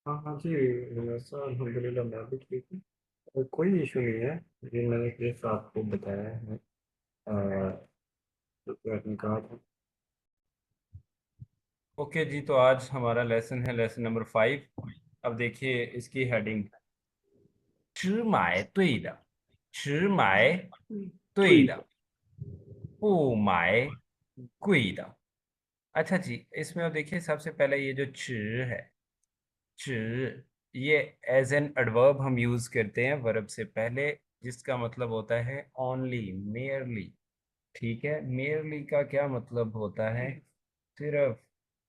हाँ हाँ जी। नमस्कार, अल्हम्दुलिल्लाह मैं भी ठीक हूँ। कोई इशू नहीं है। ये मैंने जैसा आपको बताया है, तो आपने कहा था। ओके जी, तो आज हमारा लेसन है लेसन नंबर 5। अब देखिए इसकी हेडिंग। 只买对的，只买对的，不买贵的। अच्छा जी, इसमें अब देखिए सबसे पहले ये जो 只है, 只, ये एज एन एडवर्ब हम यूज करते हैं वर्ब से पहले, जिसका मतलब होता है ओनली, मेयरली। ठीक है, मेयरली का क्या मतलब होता है? सिर्फ।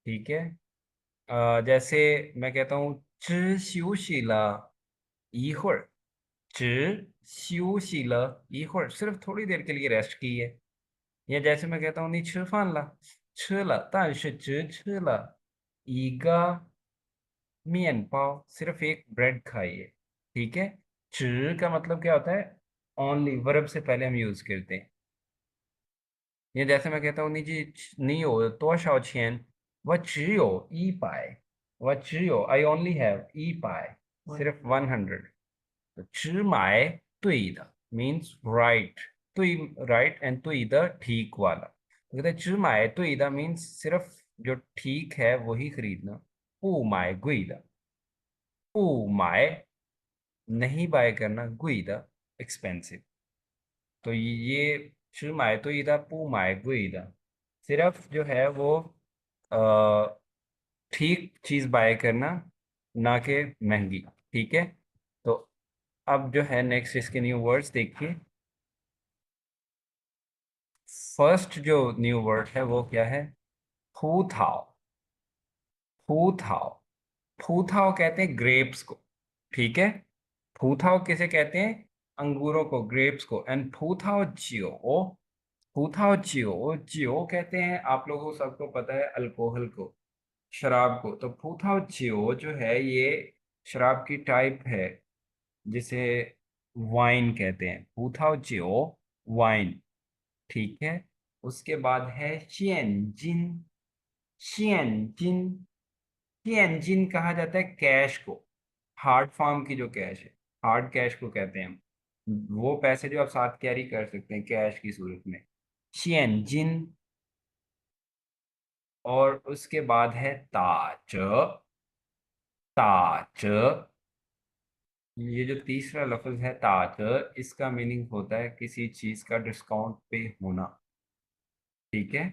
ठीक है। जैसे मैं कहता हूँ 只休息了一会儿，只休息了一会儿, सिर्फ थोड़ी देर के लिए रेस्ट की है। या जैसे मैं कहता हूँ 你吃饭了，吃了，但是只吃了一个面包, सिर्फ एक ब्रेड खाई है। ठीक है। 只 का मतलब क्या होता है? ओनली, वर्ब से पहले हम यूज करते हैं। ये जैसे मैं कहता हूँ 你有多少钱? 我只有100, 我只有 I only have 100, सिर्फ 100। तो 只买对的 means right, 对 right and 对的 ठीक वाला। तो कहते हैं 只买对的 means सिर्फ जो ठीक है वही खरीदना। 不买贵的, 不买 नहीं बाय करना, 贵的 एक्सपेंसिव। तो ये 只买对的不买贵的, सिर्फ जो है वो अ, ठीक चीज बाय करना, ना कि महंगी। ठीक है। तो अब जो है नेक्स्ट इसके न्यू वर्ड्स देखिए। फर्स्ट जो न्यू वर्ड है वो क्या है? फूथाओ। फूथाओ, फूथाओ कहते हैं ग्रेप्स को। ठीक है। फूथाओ किसे कहते हैं? अंगूरों को, ग्रेप्स को। एंड फूथाओ जियो, फूथाओ जियो, जियो कहते हैं, आप लोगों को सबको पता है, अल्कोहल को, शराब को। तो फूथाओ जियो जो है ये शराब की टाइप है, जिसे वाइन कहते हैं। फूथाओ जियो, वाइन। ठीक है। उसके बाद है शियनजिन। शियनजिन, शियनजिन कहा जाता है कैश को, हार्ड फॉर्म की जो कैश है, हार्ड कैश को कहते हैं हम। वो पैसे जो आप साथ कैरी कर सकते हैं कैश की सूरत में, शियनजिन। और उसके बाद है ताज। ताज, ये जो तीसरा लफ्ज है ताज, इसका मीनिंग होता है किसी चीज का डिस्काउंट पे होना। ठीक है।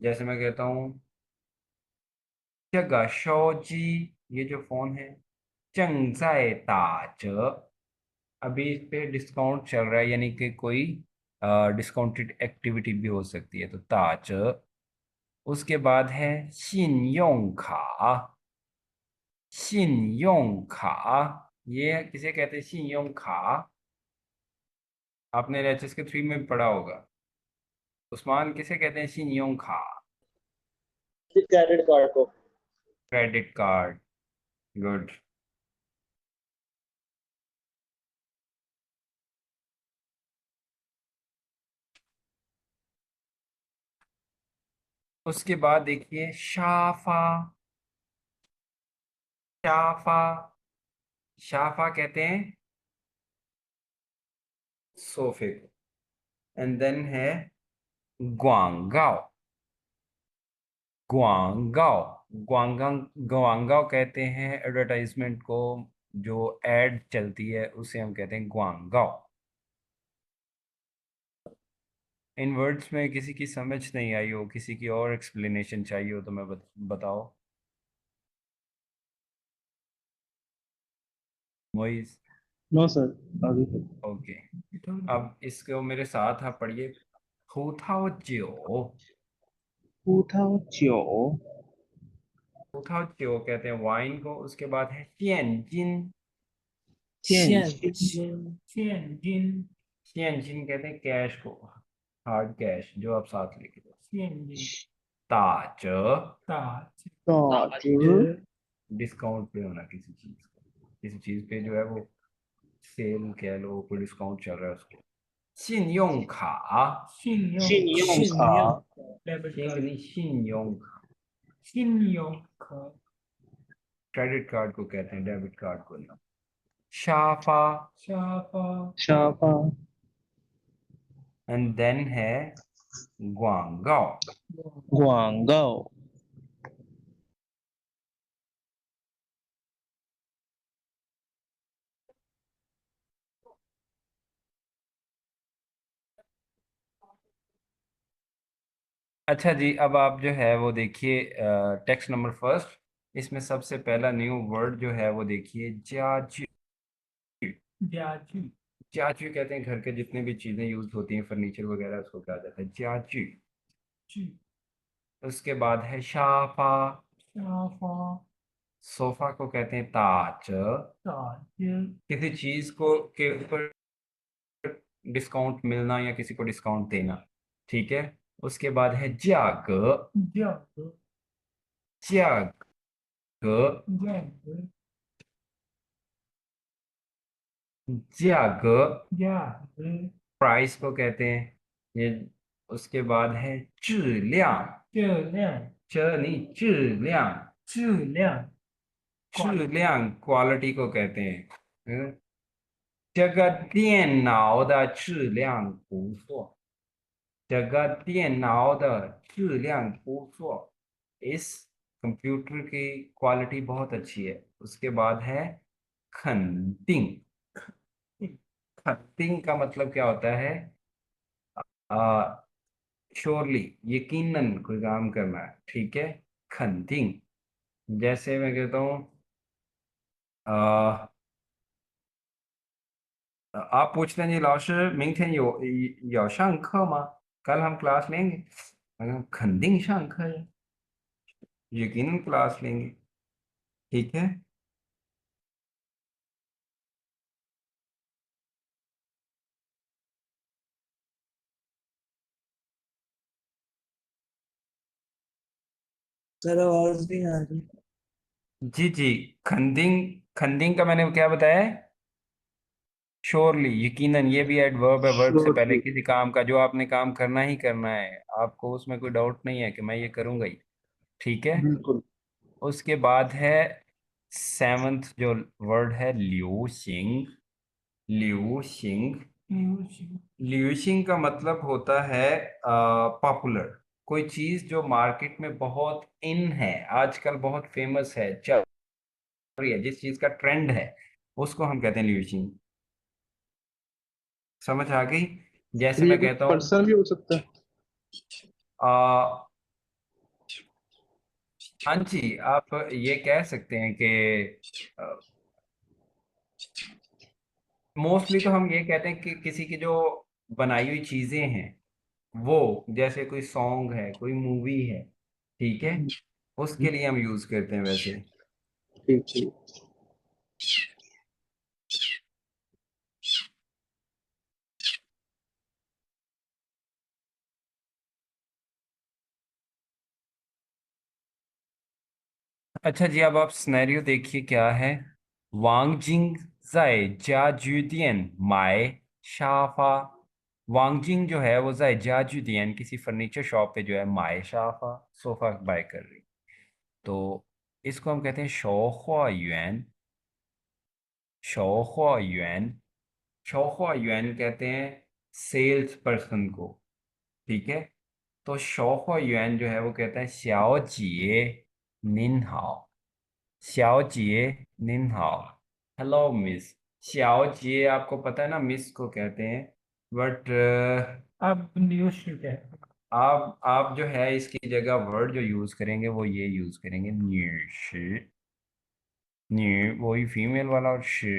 जैसे मैं कहता हूँ जगह शोजी, ये जो फोन है, 正在打折, अभी इस पे डिस्काउंट चल रहा है, यानी कि कोई डिस्काउंटेड एक्टिविटी भी हो सकती है, तो ताज। उसके बाद है 信用卡। 信用卡, ये किसे कहते हैं 信用卡? आपने एचएस के 3 में पढ़ा होगा। उस्मान, किसे कहते हैं 信用卡? क्रेडिट कार्ड को। Credit card. गुड। उसके बाद देखिए शाफा। शाफा, शाफा कहते हैं सोफे को। एंड देन है ग्वांगाओ। ग्वांगाओ, ग्वांगांग, ग्वांगाओ कहते हैं एडवर्टाइजमेंट को, जो एड चलती है उसे हम कहते हैं ग्वांगाओ। इन वर्ड्स में किसी की समझ नहीं आई हो, किसी की और एक्सप्लेनेशन चाहिए हो तो मैं बताओ। मोइज। नो सर, अभी तक। ओके। अब इसको मेरे साथ आप पढ़िए। फूथाओ जियो। पूछा फूथाओ जियो कहते हैं वाइन को। उसके बाद है टियनजिन। 现 टियनजिन, टियनजिन कहते हैं कैश को, हार्ड कैश जो आप साथ लेके जाओ, टियनजिन। ताज, ताज, 大值 डिस्काउंट पे होना किसी चीज का, किसी चीज पे जो है वो सेल कह लो, कोई डिस्काउंट चल रहा है उसको। 信用卡，信用信用，卡 नहीं, 信用卡，信用卡 क्रेडिट कार्ड को कहते हैं, डेबिट कार्ड को नहीं। शाफा, शाफा, शाफा, एंड देन है ग्वांगाओ। ग्वांगाओ, अच्छा जी, अब आप जो है वो देखिए टेक्स्ट नंबर फर्स्ट, इसमें सबसे पहला न्यू वर्ड जो है वो देखिए जाजू। जाजू, जाजू कहते हैं घर के जितने भी चीजें यूज होती हैं फर्नीचर वगैरह, उसको कहा जाता है जाजू। जी। उसके बाद है शाफा, शाफा, सोफा को कहते हैं ताज। ताज, किसी चीज को के ऊपर डिस्काउंट मिलना या किसी को डिस्काउंट देना, ठीक है। उसके बाद है जग, जग, जग, जग, जग, जग, प्राइस को कहते हैं ये। उसके बाद है 质量, 质量, च नहीं 质量, 质量, 质量 क्वालिटी को कहते हैं। 这个电脑的质量不错，这个电脑的质量不错। इस कंप्यूटर की क्वालिटी बहुत अच्छी है। उसके बाद है खंतिंग। खंतिंग का मतलब क्या होता है? आ, श्योरली, यकीनन कोई काम करना है, ठीक है। खंतिंग, जैसे मैं कहता हूँ आ, आप पूछते हैं जी लाओशी 明天有上课吗? कल हम क्लास लेंगे? अगर खंडिंग 上课है, यकीनन क्लास लेंगे, ठीक है। सर आवाज नहीं आ रही। जी जी, खंडिंग, खंडिंग का मैंने क्या बताया है? श्योरली, यकीनन, ये भी एडवर्ब है, वर्ब से पहले श्योरली, किसी काम का जो आपने काम करना ही करना है, आपको उसमें कोई डाउट नहीं है कि मैं ये करूंगा ही, ठीक है। बिल्कुल, उसके बाद है सेवंथ जो वर्ड है लिu xing। लिu xing, लिu xing, लिu xing का मतलब होता है पॉपुलर। कोई चीज जो मार्केट में बहुत इन है, आजकल बहुत फेमस है, चल रही है, जिस चीज का ट्रेंड है, उसको हम कहते हैं लिu xing। समझ आ गई? जैसे फिर ये मैं कोई कहता हूँ पर्सन भी हो सकता है। आ, हाँ जी, आप ये कह सकते हैं कि मोस्टली तो हम ये कहते हैं कि किसी की जो बनाई हुई चीजें हैं, वो, जैसे कोई सॉन्ग है, कोई मूवी है, ठीक है, उसके लिए हम यूज करते हैं वैसे। ठीक ठीक। अच्छा जी, अब आप सिनेरियो देखिए क्या है। वांग जिंग 在家具店买沙发। वांग जिंग जो है वो 在家具店 किसी फर्नीचर शॉप पे जो है माए शाफा, सोफा बाय कर रही, तो इसको हम कहते हैं 售货员। 售货员, 售货员 कहते हैं सेल्स पर्सन को, ठीक है। तो 售货员 जो है वो कहता है 小姐您好, 小姐您好, हेलो मिस। 小姐 आपको पता है ना, मिस को कहते हैं, बट अब न्यूज है, आप जो है इसकी जगह वर्ड जो यूज करेंगे वो ये यूज करेंगे, 女士, 女 वही फीमेल वाला, और 士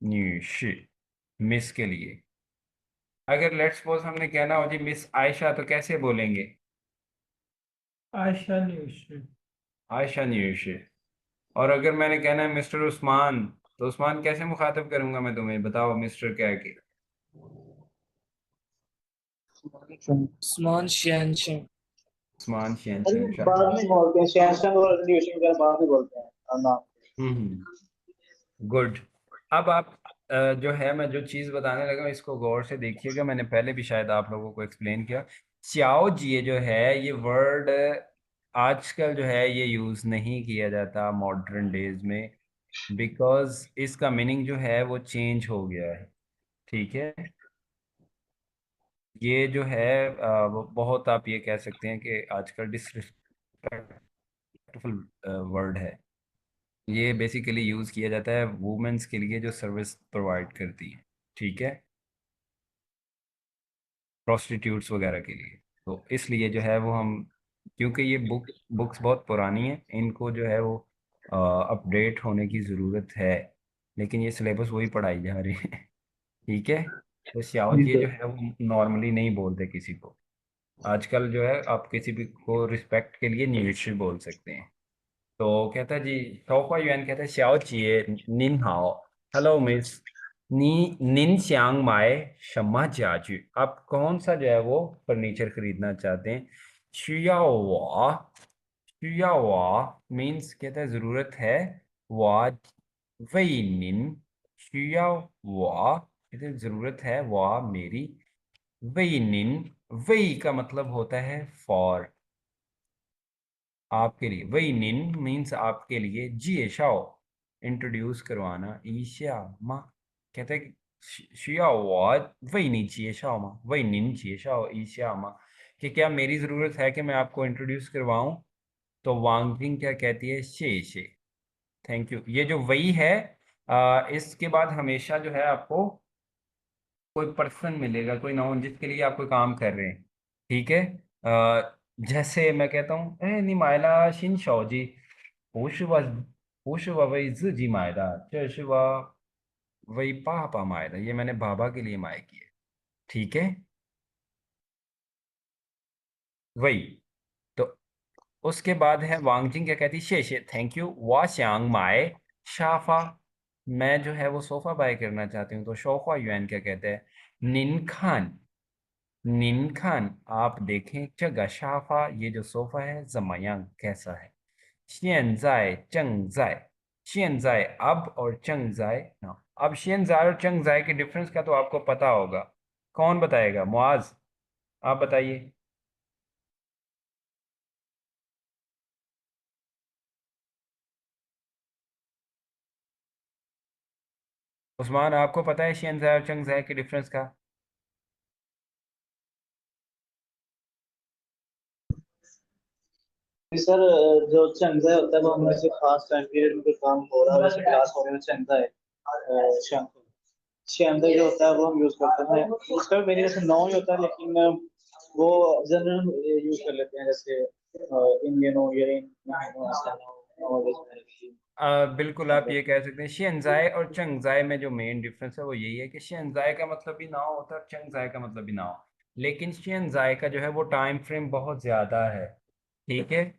女士 मिस के लिए। अगर लेट्स सपोज हमने कहना हो जी मिस आयशा, तो कैसे बोलेंगे? आयशा न्यूशी, आयशा न्यूशी। और अगर मैंने कहना है मिस्टर उस्मान, तो उस्मान कैसे मुखातिब करूंगा मैं तुम्हें, बताओ, मिस्टर कह के। उस्मान शहनशाह। उस्मान शेन अरे शहनशाह। बाद में बोलते हैं सैमसंग और रिलेशन वगैरह बाद में बोलते हैं नाम। गुड। अब आप जो है, मैं जो चीज बताने लगा इसको गौर से देखिएगा, मैंने पहले भी शायद आप लोगों को एक्सप्लेन किया। च्याओ जिए जो है ये वर्ड आजकल जो है ये यूज़ नहीं किया जाता मॉडर्न डेज में, बिकॉज इसका मीनिंग जो है वो चेंज हो गया है। ठीक है, ये जो है वो बहुत, आप ये कह सकते हैं कि आजकल डिसरिस्पेक्टफुल वर्ड है। ये बेसिकली यूज़ किया जाता है वुमेन्स के लिए जो सर्विस प्रोवाइड करती है। ठीक है, प्रोस्टिट्यूट्स वगैरह के लिए। तो इसलिए जो है वो हम, क्योंकि ये बुक्स बहुत पुरानी हैं, इनको जो है वो अपडेट होने की ज़रूरत है, लेकिन ये सिलेबस वही पढ़ाई जा रही है। ठीक है, तो श्याओ जी जी जो सर। है वो नॉर्मली नहीं बोलते किसी को। आजकल जो है आप किसी भी को रिस्पेक्ट के लिए नीड्स बोल सकते हैं। तो कहता है जी, शौफा युआन कहता है, श्याओ जिए निन हाओ, हेलो मिस, नी निन श्यांग माए शम्मा जाजू, आप कौन सा जो है वो फर्नीचर खरीदना चाहते हैं। शुयाओ, शुयाओ मीन्स कहता है जरूरत है, वा वही निन, शुयाओ कहते हैं जरूरत है, वा मेरी, वही निन, वही का मतलब होता है फॉर, आपके लिए। वही निन मीन्स आपके लिए, जिए शाओ इंट्रोड्यूस करवाना, ईशा माँ कहते हैं कि शिया वही नी जिए शाओ माँ, वही निन जिए शाओ ईशा माँ, कि क्या मेरी ज़रूरत है कि मैं आपको इंट्रोड्यूस करवाऊं। तो वांगजिंग क्या कहती है, शे, थैंक यू। ये जो वही है, इसके बाद हमेशा जो है आपको कोई पर्सन मिलेगा, कोई नाउन जिसके लिए आप कोई काम कर रहे हैं। ठीक है, जैसे मैं कहता हूँ, ए 你买了新手机不是我为自己买的，这是我为爸爸买的，ये मैंने बाबा के लिए माई की है। ठीक है, वही। तो उसके बाद है वांगजिंग क्या कहती है, शे थैंक यू, वा श्यांग माए शाफा, मैं जो है वो सोफा बाय करना चाहती हूँ। तो शोफा युआन क्या कहते हैं, निन खान, निन खान आप देखें, चगा शाफा ये जो सोफा है, जमयांग कैसा है, 现在正在अब और 正在ना। अब 现在और 正在के डिफरेंस का तो आपको पता होगा, कौन बताएगा, मुआज आप बताइए। उस्मान आपको पता है 现在 और 正在के डिफरेंस का। सर जो चंदा होता है वो हम जैसे खास टाइम पीरियड में कोई काम हो रहा है, जैसे क्लास हो रही है, चंदा है चंदा जो होता है वो हम यूज करते हैं। उसका भी मेरी वैसे नौ ही होता है, लेकिन वो जनरल यूज कर लेते हैं, जैसे इंडियन हो या बिल्कुल आप ये कह सकते हैं, 现在 और 正在में जो मेन डिफरेंस है वो यही है कि 现在का मतलब भी नाउ होता है और 正在का मतलब भी नाउ, लेकिन 现在का जो है वो टाइम फ्रेम बहुत ज्यादा है। ठीक है,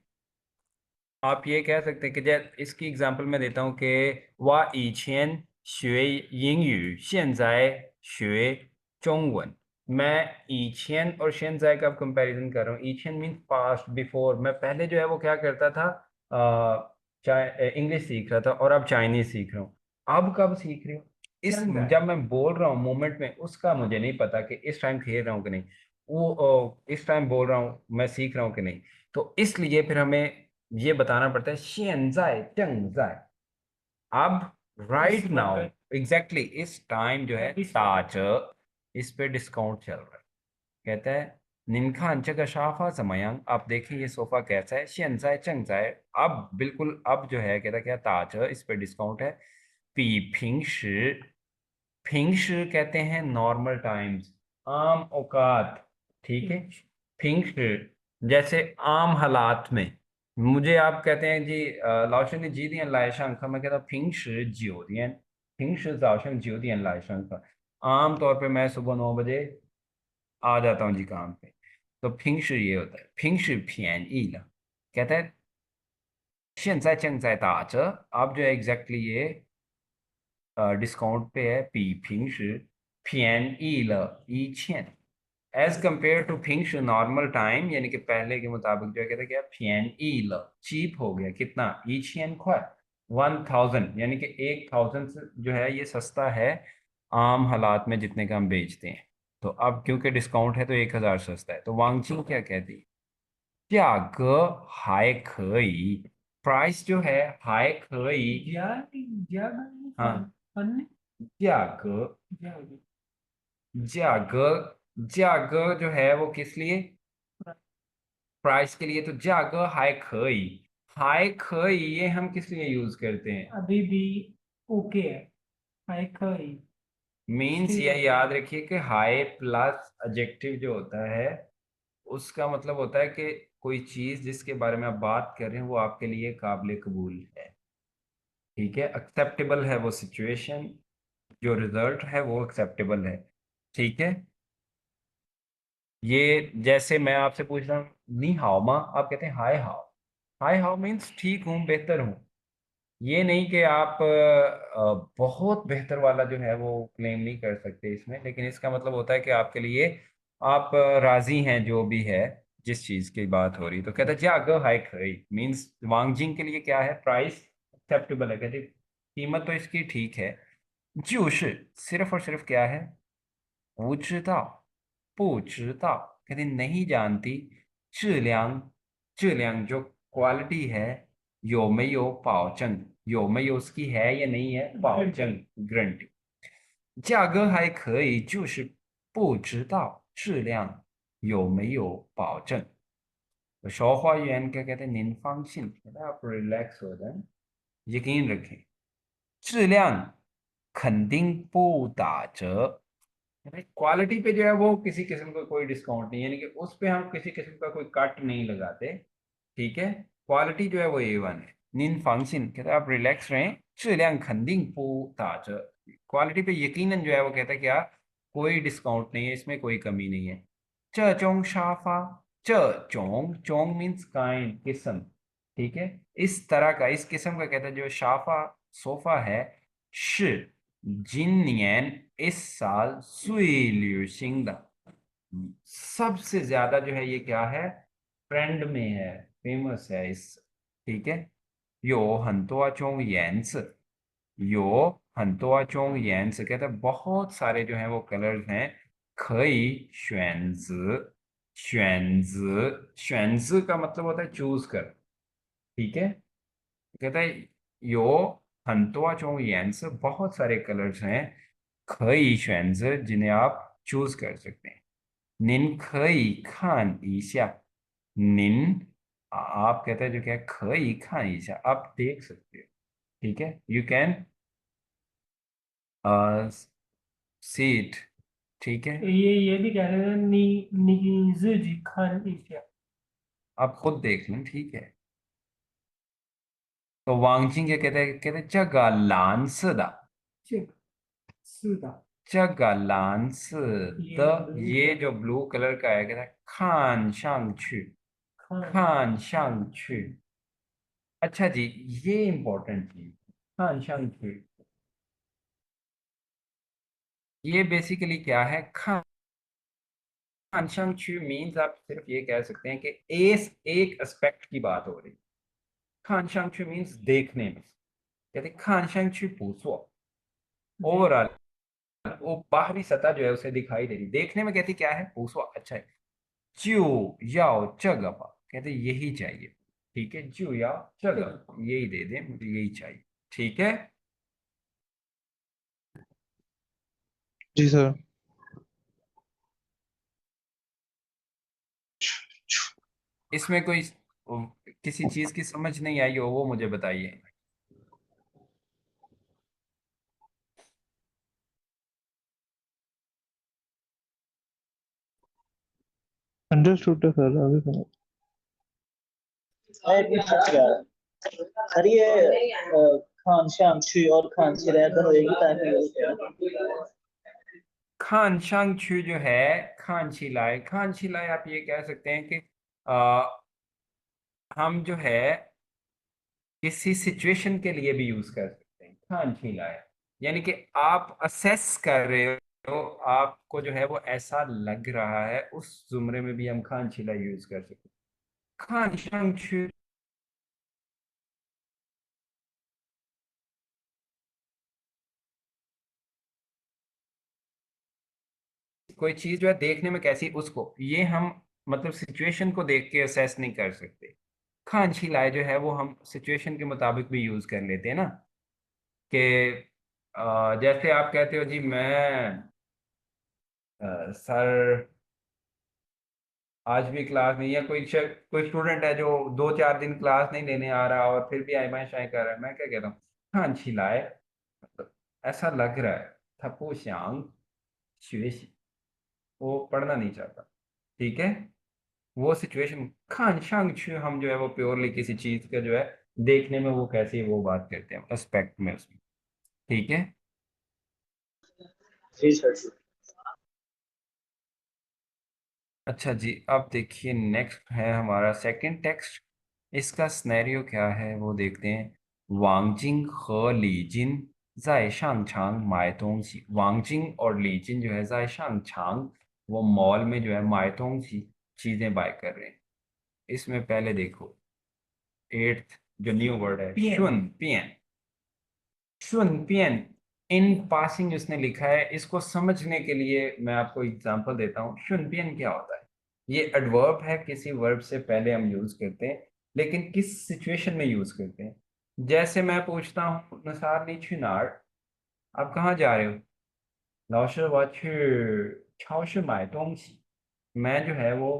आप ये कह सकते हैं कि जैसे इसकी एग्जांपल मैं देता हूँ कि 我以前学英语，现在学中文। मैं ईछियन और शेनजाय का कंपैरिजन कर रहा हूँ। ईछियन मीन्स पास्ट, बिफोर, मैं पहले जो है वो क्या करता था, इंग्लिश सीख रहा था और अब चाइनीज सीख रहा हूँ। अब कब सीख रही हूँ, इस जब मैं बोल रहा हूँ मोमेंट में, उसका मुझे नहीं पता कि इस टाइम खेल रहा हूँ कि नहीं, वो इस टाइम बोल रहा हूँ मैं सीख रहा हूँ कि नहीं। तो इसलिए फिर हमें ये बताना पड़ता है 现在正在, अब राइट नाउ, एग्जैक्टली इस टाइम जो है ताज, इस पे डिस्काउंट चल रहा है। कहता है निनखान का शाफा समयांग, आप देखिए ये सोफा कैसा है, 现在正在, अब बिल्कुल अब जो है, कहता क्या, ताज इस पे डिस्काउंट है, 比平时, 平时 कहते हैं नॉर्मल टाइम्स, आम औकात। ठीक है, 平时 जैसे आम हालात में, मुझे आप कहते हैं जी लाओशन ने जी दियन लाए शंख, मैं कहता हूँ 平时9点, 平时早上9点 लाए शंख। आम तौर पे मैं सुबह 9 बजे आ जाता हूँ जी काम पे। तो 平时 ये होता है, 平时便宜了, कहता है 现在正在打折, आप जो है एग्जैक्टली ये डिस्काउंट पे है, 比平时便宜了1000, as compare to 平时 normal time, यानी कि पहले के मुताबिक जो है, कहते हैं क्या, 便宜了 चीप हो गया, कितना, 1000, यानी कि 1000 से जो है ये सस्ता है आम हालात में जितने का हम बेचते हैं। तो अब क्योंकि डिस्काउंट है तो 1000 सस्ता है। तो वांगचिंग क्या कहती है, 价格还可以 price जो है 还可以 हाँ 价格价格जो है वो किस लिए प्राइस के लिए तो 价格还可以还可以ये हम किस लिए यूज करते हैं अभी भी ओके है हाई करी मीन्स ये याद रखिए कि हाई प्लस एडजेक्टिव जो होता है उसका मतलब होता है कि कोई चीज जिसके बारे में आप बात कर रहे हैं वो आपके लिए काबिल कबूल है ठीक है एक्सेप्टेबल है वो सिचुएशन जो रिजल्ट है वो एक्सेप्टेबल है ठीक है ये जैसे मैं आपसे पूछ रहा हूँ नी हाओ माँ आप कहते हैं हाय हाउ मीन्स ठीक हूँ बेहतर हूँ ये नहीं कि आप बहुत बेहतर वाला जो है वो क्लेम नहीं कर सकते इसमें लेकिन इसका मतलब होता है कि आपके लिए आप राजी हैं जो भी है जिस चीज की बात हो रही तो कहते हैं जाग हाई खई मीन्स वांगजिंग के लिए क्या है प्राइस एक्सेप्टेबल है कहते कीमत तो इसकी ठीक है जूस सिर्फ और सिर्फ क्या है 不知道कहते नहीं जानती 质量जो क्वालिटी है 有没有保证有没有 उसकी है या नहीं है 保证 गारंटी 价格还可以就是不知道质量有没有保证 तो 说话员 क्या कहते हैं 您放心 कहते हैं आप रिलैक्स हो जाएं यकीन रखें 质量肯定不打折 क्वालिटी पे जो है वो किसी किस्म का कोई डिस्काउंट नहीं है यानी कि उस पे हम किसी किस्म का कोई कट नहीं लगाते ठीक है क्वालिटी जो है वो A1 है निन फंक्शन कहते हैं आप रिलैक्स रहें 质量肯定不打折 क्वालिटी पे यकीनन जो है वो कहता है क्या कोई डिस्काउंट नहीं है इसमें कोई कमी नहीं है 这种沙发 मीन्स काइंड किस्म ठीक है इस तरह का इस किस्म का कहता है जो शाफा सोफा है 是今年 इस साल 最流行的 सबसे ज्यादा जो है ये क्या है ट्रेंड में है फेमस है इस ठीक है 有很多种颜色有很多种颜色 कहते हैं बहुत सारे जो हैं वो कलर्स हैं 可以选择选择का मतलब होता है चूज कर ठीक है कहता है 有很多种颜色 बहुत सारे कलर्स हैं 可以选择 जिन्हें आप चूज कर सकते हैं 您可以看一下 निन आप कहते हैं जो क्या है 可以看一下 आप देख सकते हो ठीक है यू कैन सी इट ठीक है ये भी कह रहे हैं नीजी खान एशिया आप खुद देख लें ठीक है तो वांगजिंग क्या कहते हैं 这个蓝色的这个是的这个蓝色的 ये जो ब्लू कलर का है कहता है 看上去看看上去अच्छा जी ये इंपॉर्टेंट चीज 看上去 ये बेसिकली क्या है 看上去 मीन्स आप सिर्फ ये कह सकते हैं कि एक एस्पेक्ट की बात हो रही 看上去 मीन्स देखने में कहते 看上去不错 ओवरऑल वो बाहरी सतह जो है उसे दिखाई दे रही देखने में कहती क्या है 不错 अच्छा है 就要这个吧 कहते यही चाहिए ठीक है 就要这个 यही दे दे मुझे यही चाहिए ठीक है जी सर इसमें कोई किसी चीज की समझ नहीं आई हो वो मुझे बताइए अंडरस्टूड है सर आगे सुनो मैं एक मिनट पूछ गया सर ये खान श्याम शी और खान शी रह दोनों एक ही टाइम पे यूज होते हैं खान शांगचू जो है खान छिलाई आप ये कह सकते हैं कि आ, हम जो है किसी सिचुएशन के लिए भी यूज कर सकते हैं खान छिलाई यानी कि आप असेस कर रहे हो आपको जो है वो ऐसा लग रहा है उस जुमरे में भी हम खान छिलाई यूज कर सकते हैं खान शांगचू कोई चीज जो है देखने में कैसी उसको ये हम मतलब सिचुएशन को देख के असेस नहीं कर सकते। खान छिलाए जो है वो हम सिचुएशन के मुताबिक भी यूज कर लेते हैं ना, कि जैसे आप कहते हो जी मैं सर आज भी क्लास नहीं, या कोई स्टूडेंट है जो 2-4 दिन क्लास नहीं लेने आ रहा और फिर भी आइमाय शाय कर रहा है, मैं क्या कहता हूँ, खान छिलाए, मतलब ऐसा लग रहा है था पोशांग शेष, वो पढ़ना नहीं चाहता। ठीक है, वो सिचुएशन खान शांग छू, हम जो है वो प्योरली किसी चीज का जो है देखने में वो कैसी है वो बात करते हैं एस्पेक्ट में उसमें। ठीक है। जी सर जी। अच्छा जी, अब देखिए नेक्स्ट है हमारा सेकंड टेक्स्ट। इसका स्नैरियो क्या है वो देखते हैं। वांगजिंग ह लीजिन जाय शांगचांग माय तोंगसी। वांगजिंग और लीजिन जो है जाय शांगचांग, वो मॉल में जो है माय तोंगसी चीजें बाय कर रहे हैं। इसमें पहले देखो एट्थ जो न्यू वर्ड है पियन। शुन पियन। शुन पियन इन पासिंग उसने लिखा है। इसको समझने के लिए मैं आपको एग्जांपल देता हूँ। शुन पियन क्या होता है? ये एडवर्ब है, किसी वर्ब से पहले हम यूज करते हैं, लेकिन किस सिचुएशन में यूज करते हैं। जैसे मैं पूछता हूँ नसार नी छिनार, आप कहाँ जा रहे हो? 老师我去超市买东西। मैं जो है वो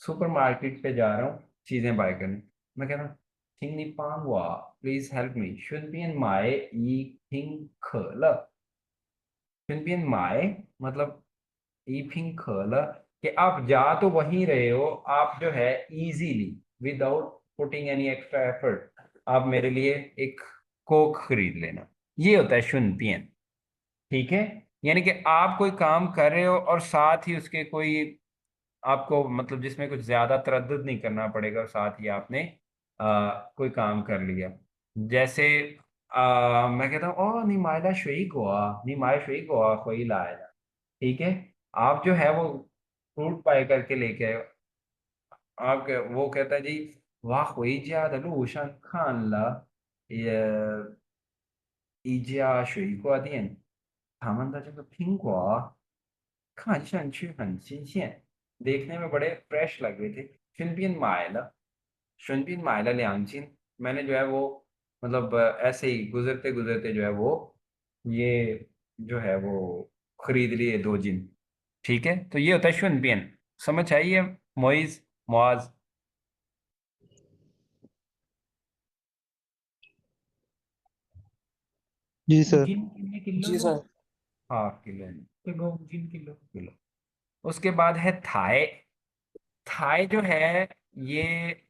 सुपरमार्केट पे जा रहा हूँ चीजें बाय करने। मैं कह रहा हूँ 请你帮我 प्लीज हेल्प मी 顺便买一瓶可乐। मतलब ई पिंक कलर, कि आप जा तो वहीं रहे हो, आप जो है easily without putting any extra effort आप मेरे लिए एक कोक खरीद लेना। ये होता है शुनपियन। ठीक है, यानी कि आप कोई काम कर रहे हो और साथ ही उसके कोई आपको मतलब जिसमें कुछ ज्यादा तरद्दुद नहीं करना पड़ेगा, और साथ ही आपने कोई काम कर लिया। जैसे मैं कहता हूँ ओ निमाइला शुई गोवा, निमाई शुई गोवा कोई लाया। ठीक है, आप जो है वो फ्रूट पाई करके लेके आए हो। आप वो कहता है जी वाह हुई जा दलू उशन खान ला ये इजिया शुई गुआ दियन, 他们的这个苹果看上去很新鲜, देखने में बड़े फ्रेश लग रहे थे। 顺便买了 मैंने जो है वो मतलब ऐसे ही गुजरते गुजरते जो है वो ये जो है वो खरीद लिए 2 जिन। ठीक है, तो ये होता है शुनबियन। समझ आई है मोइज मुआज? जी सर। जिन कितने किलो जी लो? सर। हाफ किलो तो गो जिन किलो। किलो। उसके बाद है थाई। थाई जो है ये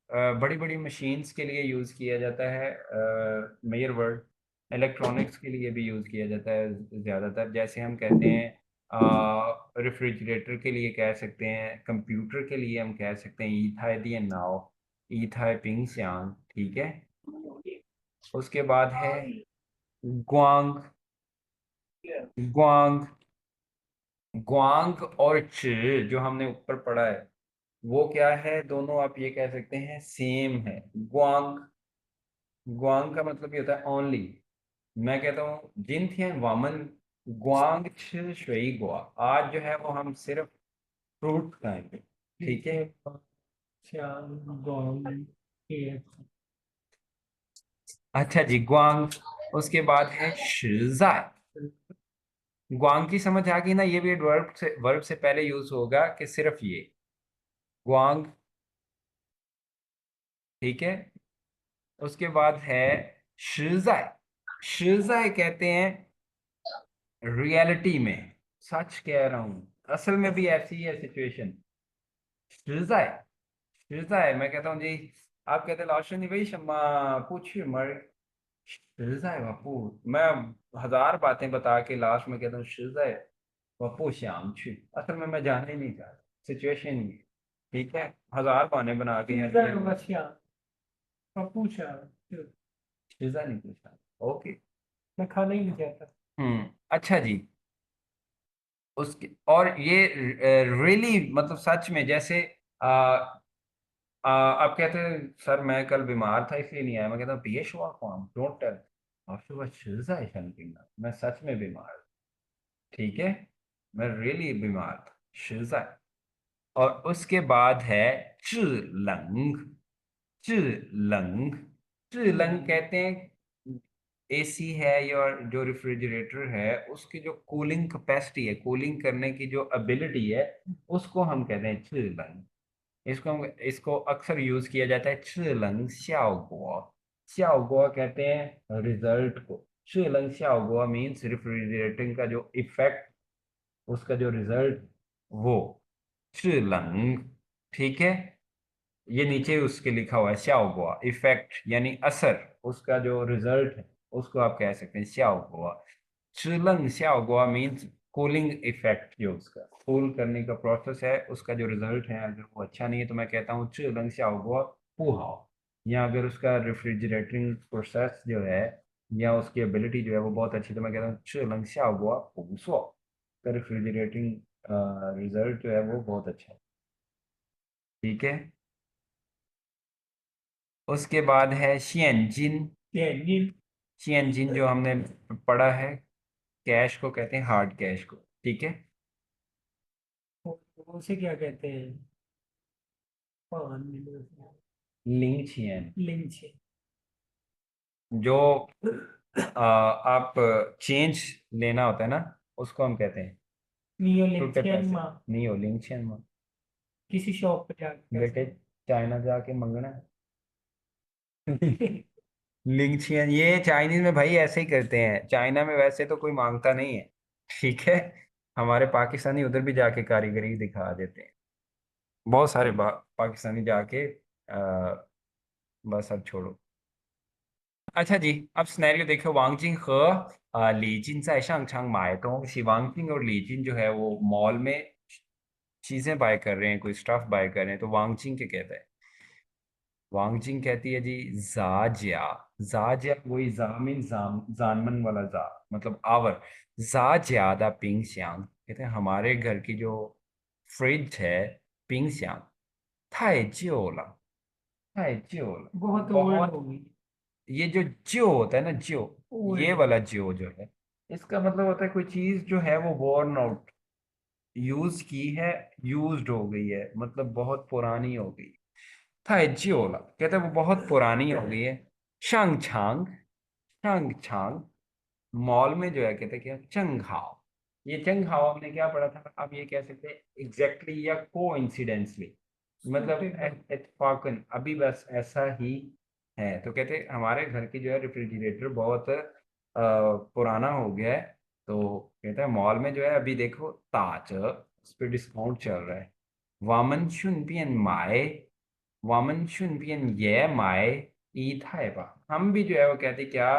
बड़ी बड़ी मशीन्स के लिए यूज किया जाता है। मेयर वर्ड इलेक्ट्रॉनिक्स के लिए भी यूज किया जाता है ज्यादातर। जैसे हम कहते हैं रेफ्रिजरेटर के लिए कह सकते हैं, कंप्यूटर के लिए हम कह सकते हैं ईथाई दियन नाओ, ईथाई पिंगसियांग। ठीक है, उसके बाद है ग्वांग। ग्वांग ग्वांग और च जो हमने ऊपर पढ़ा है वो क्या है, दोनों आप ये कह सकते हैं सेम है। ग्वांग, ग्वांग का मतलब ये होता है ओनली। मैं कहता हूँ जिन थियन वामन ग्वांग छ शुई गुआ, आज जो है वो हम सिर्फ फ्रूट खाएंगे। ठीक है। चार गोंग के। अच्छा जी, ग्वांग। उसके बाद है शिजाय। ग्वांग की समझ आ गई ना, ये भी वर्ब से पहले यूज होगा कि सिर्फ ये ग्वांग। ठीक है, उसके बाद है शिजाय। शिजाय कहते हैं रियलिटी में, सच कह रहा हूं, असल में भी ऐसी ही है सिचुएशन। शिजाय, शिजाय मैं कहता हूँ जी, आप कहते हैं लाशन नहीं भाई शम्मा पूछ मर शिजाय बापू, मैं 1000 बातें बता के लास्ट में कहता हूँ शिजाय बापू श्याम छी, असल में मैं जाना ही नहीं चाहता, सिचुएशन ही है। ठीक है, 1000 बहाने बना के पिज्जा यहाँ रशिया पपूचा। शिजा नहीं पूछा। ओके। मैं खाना ही नहीं चाहता। अच्छा जी, उसके और ये रियली मतलब सच में, जैसे आप कहते हैं सर मैं कल बीमार था इसलिए नहीं आया, मैं कहता हूँ पेश हुआ कौन, डोंट टेल आपसे बस शिजा है शनकिंग, मैं सच में बीमार था। ठीक है, मैं रियली बीमार था शिजा। और उसके बाद है चिलंग। चिलंग चिलंग कहते हैं एसी है या जो रेफ्रिजरेटर है उसकी जो कूलिंग कैपेसिटी है, कूलिंग करने की जो एबिलिटी है, उसको हम कहते हैं चिलंग। इसको अक्सर यूज किया जाता है चिलंग xiaoguo। xiaoguo कहते हैं रिजल्ट को। चिलंग xiaoguo मीन्स रेफ्रिजरेटिंग का जो इफेक्ट, उसका जो रिजल्ट, वो चिलंग। ठीक है, ये नीचे उसके लिखा हुआ है xiaoguo इफेक्ट यानी असर, उसका जो रिजल्ट है उसको आप कह सकते हैं xiaoguo। चिलंग xiaoguo means cooling effect, जो उसका कूल करने का प्रोसेस है, उसका जो रिजल्ट है अगर वो अच्छा नहीं है तो मैं कहता हूँ चिलंग xiaoguo पुहाओ। या अगर उसका रेफ्रिजरेटिंग प्रोसेस जो है या उसकी एबिलिटी जो है वो बहुत अच्छी, तो मैं कहता हूँ चिलंग xiaoguo पुसो। का रेफ्रिजरेटिंग रिजल्ट जो है वो बहुत अच्छा है। ठीक है, उसके बाद है शियनजिन। ये शियनजिन जो हमने पढ़ा है, कैश को कहते हैं हार्ड कैश को। ठीक है, उसे क्या कहते हैं? पान लिंग छियन। लिंच। जो आप चेंज लेना होता है ना, उसको हम कहते हैं छूटे नियोलिथियन पैसे। माँ नहीं हो लिंग छियन में किसी शॉप पे जाके बेटे, पैसे चाइना जाके मंगना है। लिंग छियन ये चाइनीज में भाई ऐसे ही करते हैं, चाइना में वैसे तो कोई मांगता नहीं है। ठीक है, हमारे पाकिस्तानी उधर भी जाके कारीगरी दिखा देते हैं। बहुत सारे पाकिस्तानी जाके बस अब छोड़ो। अच्छा जी, अब सिनेरियो देखो, वांगजिंग和李静在商场买东西। वांगजिंग और लीजिन जो है वो मॉल में चीजें बाय कर रहे हैं, कोई स्टफ बाय कर रहे हैं, तो वांगजिंग क्या कहता है? वांगजिंग कहती है जी जाजिया। जाजिया वही जा मीन जानमन वाला जा, मतलब आवर। जा ज्यादा पिंग श्यांग कहते हैं हमारे घर की जो फ्रिज है, पिंग श्यांग太旧了太旧了, बहुत ओल्ड बहुत। होगी। ये जो ज्यो होता है ना, ज्यो, ये ओल्ड वाला ज्यो जो है, इसका मतलब होता है कोई चीज जो है वो वॉर्न आउट, यूज की है, यूज्ड हो गई है, मतलब बहुत पुरानी हो गई। था ज्यो ला कहते हैं वो बहुत पुरानी हो गई है। शंग छांग, शंग छांग मॉल में जो है कहते हैं क्या, चंगहाओ। ये चंगहाओ हमने क्या पढ़ा था, आप ये कह सकते हैं एग्जैक्टली या को इंसिडेंसली, मतलब इत्तेफाकन अभी बस ऐसा ही है। तो कहते हैं हमारे घर की जो है रेफ्रिजरेटर बहुत पुराना हो गया है, तो कहते हैं मॉल में जो है अभी देखो ताज उस पर डिस्काउंट चल रहा है। वामन शुन पियन माए, वामन शुन पियन ये माए ई था। हम भी जो है वो कहते क्या,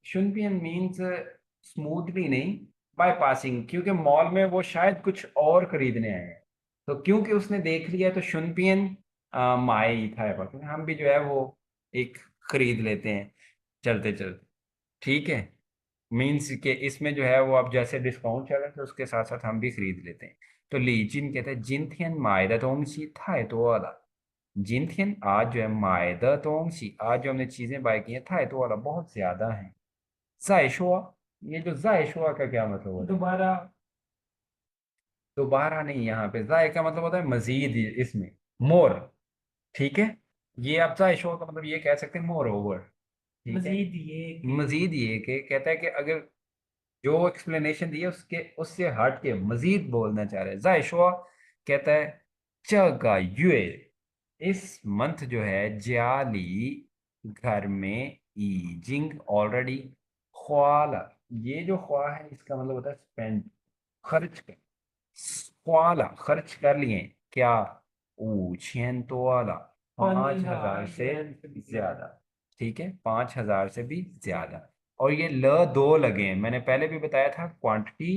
शुनपियन मीन्स स्मूथली नहीं, बाईपासिंग, क्योंकि मॉल में वो शायद कुछ और खरीदने आए हैं, तो क्योंकि उसने देख लिया तो शुनपियन माए ही था, क्योंकि हम भी जो है वो एक खरीद लेते हैं चलते चलते। ठीक है, मीन्स के इसमें जो है वो अब जैसे डिस्काउंट चल रहा है तो उसके साथ साथ हम भी खरीद लेते हैं। तो लीजिन कहते हैं जिनथियन माए दोंगसी था तो वाला, जिनथियन आज जो है माए दोंगसी आज जो हमने चीजें बाय की हैं था तो वाला बहुत ज्यादा है। जायशुआ, ये जो जायशुआ का क्या मतलब होता है? दोबारा। दोबारा नहीं, यहाँ पे जाय का मतलब होता है मजीद, इसमें मोर। ठीक है, ये आप जायशुआ का मतलब ये कह सकते हैं मोर ओवर। ठीक है, मजीद ये कि मजीद ये कि कहता है कि अगर जो एक्सप्लेनेशन दी है उसके उससे हट के मजीद बोलना चाह रहे हैं। जायशुआ कहता है चगा युए, इस मंथ जो है जियाली घर में ईजिंग ऑलरेडी ख्वाला, ये जो ख्वा है इसका मतलब होता है स्पेंड, खर्च कर, ख्वाला खर्च कर लिए क्या, ऊछेन तो वाला 5,000 से ज्यादा। ठीक है, 5,000 से भी ज्यादा। और ये ल दो लगे हैं, मैंने पहले भी बताया था क्वांटिटी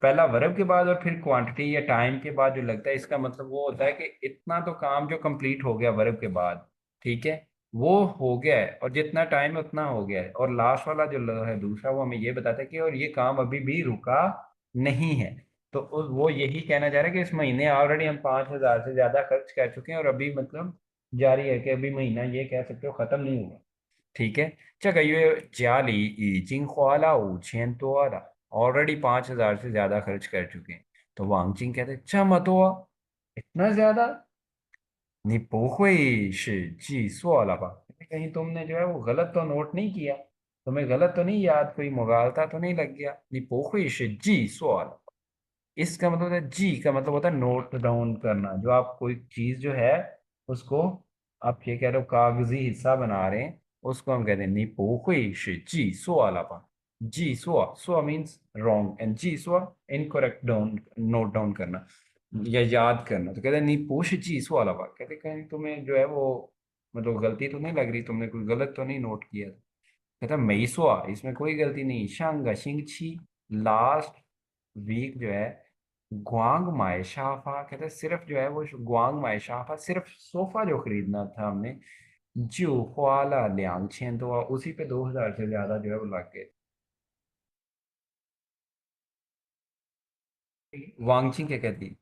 पहला वर्ब के बाद और फिर क्वांटिटी या टाइम के बाद जो लगता है, इसका मतलब वो होता है कि इतना तो काम जो कंप्लीट हो गया वर्ब के बाद, ठीक है, वो हो गया है, और जितना टाइम है उतना हो गया है। और लास्ट वाला जो ल है दूसरा, वो हमें ये बताता है कि और ये काम अभी भी रुका नहीं है। तो वो यही कहना चाह रहा है कि इस महीने ऑलरेडी हम 5,000 से ज्यादा खर्च कर चुके हैं और अभी मतलब जारी है, कि अभी महीना ये कह सकते हो खत्म नहीं हुआ। ठीक है, 这个月家里已经花了5000多了，ऑलरेडी 5,000 से ज्यादा खर्च कर चुके हैं। तो वांगजिंग कहते हैं चमतोआ, इतना ज्यादा। नी पोहुई से जी सो अलावा, कहीं तुमने जो है वो गलत तो नोट नहीं किया, तुम्हें गलत तो नहीं याद, कोई मुगालता तो नहीं लग गया। नी पोहुई से जी सो अलावा, इसका मतलब होता है, जी का मतलब होता है नोट डाउन करना। जो आप कोई चीज जो है उसको, आप ये कह रहे हो कागजी हिस्सा बना रहे हैं, उसको हम कहते हैं नी पोहुई से जी सो अलावा। जी सो मीन्स रॉन्ग एंड जी सो इनकरेक्ट, डाउन नोट डाउन करना या याद करना। तो कहते हैं नी पोश जी सो अलावा, कहते कहीं तुम्हें जो है वो मतलब गलती तो नहीं लग रही, तुमने कोई गलत तो नहीं नोट किया। कहता है मेईसुआ, इसमें कोई गलती नहीं। शांगा शिंगची, लास्ट वीक जो है ग्वांग माए शाफा, कहते हैं सिर्फ जो है वो ग्वांग माए शाफा, सिर्फ सोफा जो खरीदना था हमने, जो ख्वाला लियांग छेन, तो उसी पे 2000 से ज्यादा जो है वो लग गए। वांगचिंग क्या कहती है?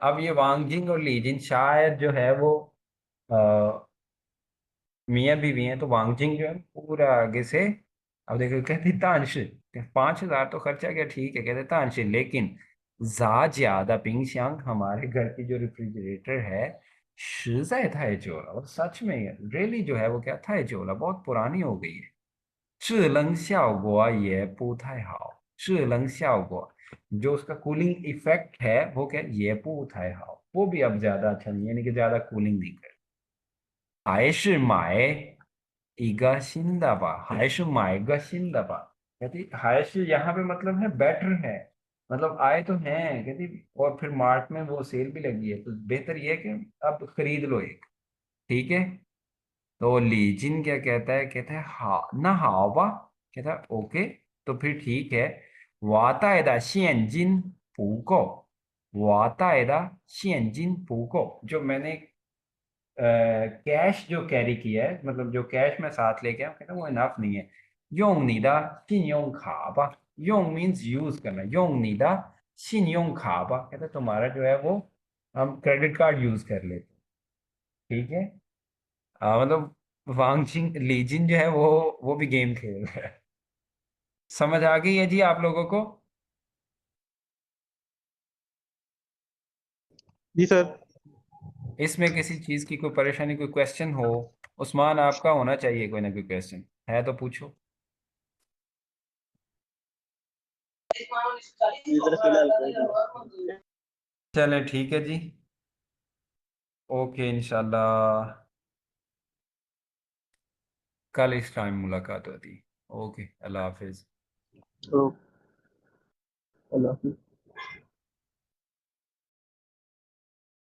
अब ये वांगजिंग और लीजिंग शायद जो है वो मियाँ बीवी हैं, तो वांगजिंग जो है पूरा आगे से, अब देखो कहती तानश, 5000 तो खर्चा गया, ठीक है, कहते तानश, लेकिन जा ज्यादा पिंगशांग, हमारे घर की जो रेफ्रिजरेटर है, शिजाए था जोला, और सच में रियली जो है वो क्या था जोला, बहुत पुरानी हो गई है। 制冷效果也不太好，制冷效果, जो उसका कूलिंग इफेक्ट है वो क्या, ये हाउ, वो भी अब ज्यादा अच्छा नहीं है, यानी कि ज्यादा कूलिंग नहीं कर। 还是买一个新的吧，还是买个新的吧। कहती हायश यहाँ पे मतलब है बेटर है, मतलब आए तो हैं कहती, और फिर मार्ट में वो सेल भी लगी है, तो बेहतर ये है कि अब खरीद लो एक। ठीक है, तो लीजिन क्या कहता है, कहता है हा ना हावा, कहता है ओके, तो फिर ठीक है। 我带的现金不够，我带的现金不够, जो मैंने कैश जो कैरी किया है, मतलब जो कैश मैं साथ लेके आया हूं, कहता है वो इनफ नहीं है। 用你的信用卡吧，用 मीन्स यूज करना, 用你的信用卡吧, कहता है तुम्हारा जो है वो हम क्रेडिट कार्ड यूज कर लेते हैं। ठीक है, मतलब वांगचिंग लीजिन जो है वो भी गेम खेल रहा है। समझ आ गई है जी आप लोगों को? जी सर। इसमें किसी चीज की कोई परेशानी, कोई क्वेश्चन हो? उस्मान, आपका होना चाहिए कोई ना कोई क्वेश्चन, है तो पूछो। इधर फिलहाल कोई नहीं। चलें ठीक है जी, ओके, इंशाल्लाह कल इस टाइम मुलाकात होती। ओके, अल्लाह हाफिज। तो अल्लाह हाफिज़।